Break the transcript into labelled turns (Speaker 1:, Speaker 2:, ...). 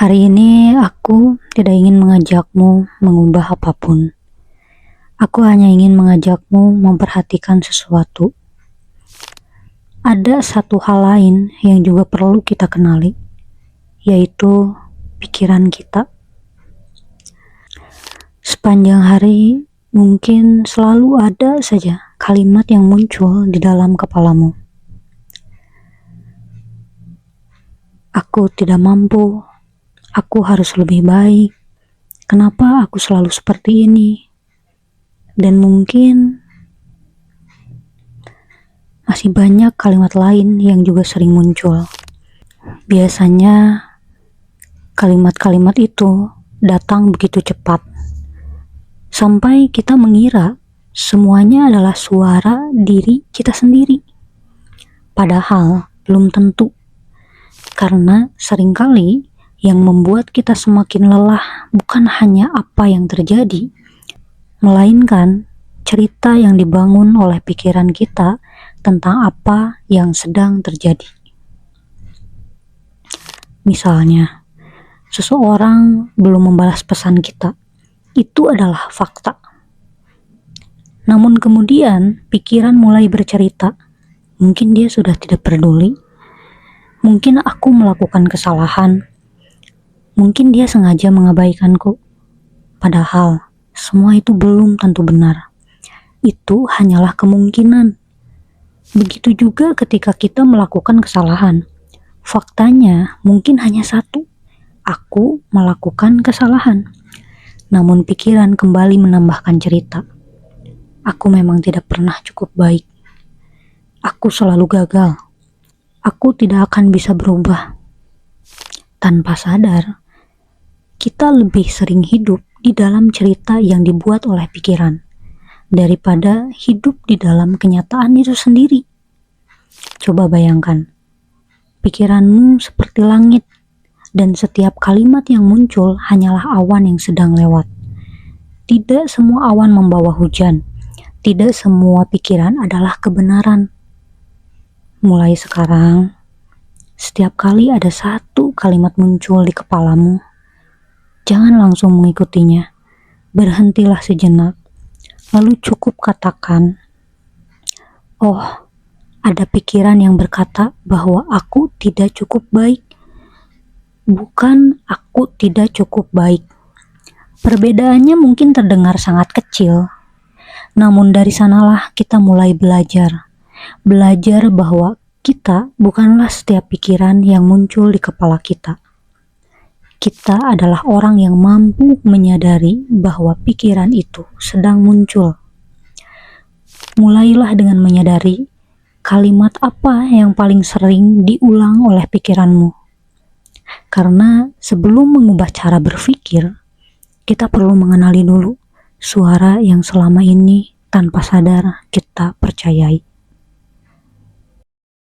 Speaker 1: Hari ini aku tidak ingin mengajakmu mengubah apapun. Aku hanya ingin mengajakmu memperhatikan sesuatu. Ada satu hal lain yang juga perlu kita kenali, yaitu pikiran kita. Sepanjang hari mungkin selalu ada saja kalimat yang muncul di dalam kepalamu. Aku tidak mampu. Aku harus lebih baik. Kenapa aku selalu seperti ini? Dan mungkin masih banyak kalimat lain yang juga sering muncul. Biasanya kalimat-kalimat itu datang begitu cepat, sampai kita mengira semuanya adalah suara diri kita sendiri. Padahal belum tentu, karena seringkali yang membuat kita semakin lelah bukan hanya apa yang terjadi, melainkan cerita yang dibangun oleh pikiran kita tentang apa yang sedang terjadi. Misalnya, seseorang belum membalas pesan kita. Itu adalah fakta. Namun kemudian pikiran mulai bercerita. Mungkin dia sudah tidak peduli. Mungkin aku melakukan kesalahan. Mungkin dia sengaja mengabaikanku. Padahal semua itu belum tentu benar. Itu hanyalah kemungkinan. Begitu juga ketika kita melakukan kesalahan. Faktanya mungkin hanya satu. Aku melakukan kesalahan. Namun pikiran kembali menambahkan cerita. Aku memang tidak pernah cukup baik. Aku selalu gagal. Aku tidak akan bisa berubah. Tanpa sadar, kita lebih sering hidup di dalam cerita yang dibuat oleh pikiran daripada hidup di dalam kenyataan itu sendiri. Coba bayangkan, pikiranmu seperti langit dan setiap kalimat yang muncul hanyalah awan yang sedang lewat. Tidak semua awan membawa hujan. Tidak semua pikiran adalah kebenaran. Mulai sekarang, setiap kali ada satu kalimat muncul di kepalamu, jangan langsung mengikutinya. Berhentilah sejenak, lalu cukup katakan, "Oh, ada pikiran yang berkata bahwa aku tidak cukup baik." Bukan aku tidak cukup baik. Perbedaannya mungkin terdengar sangat kecil, namun dari sanalah kita mulai belajar. Belajar bahwa kita bukanlah setiap pikiran yang muncul di kepala kita. Kita adalah orang yang mampu menyadari bahwa pikiran itu sedang muncul. Mulailah dengan menyadari kalimat apa yang paling sering diulang oleh pikiranmu. Karena sebelum mengubah cara berpikir, kita perlu mengenali dulu suara yang selama ini tanpa sadar kita percayai.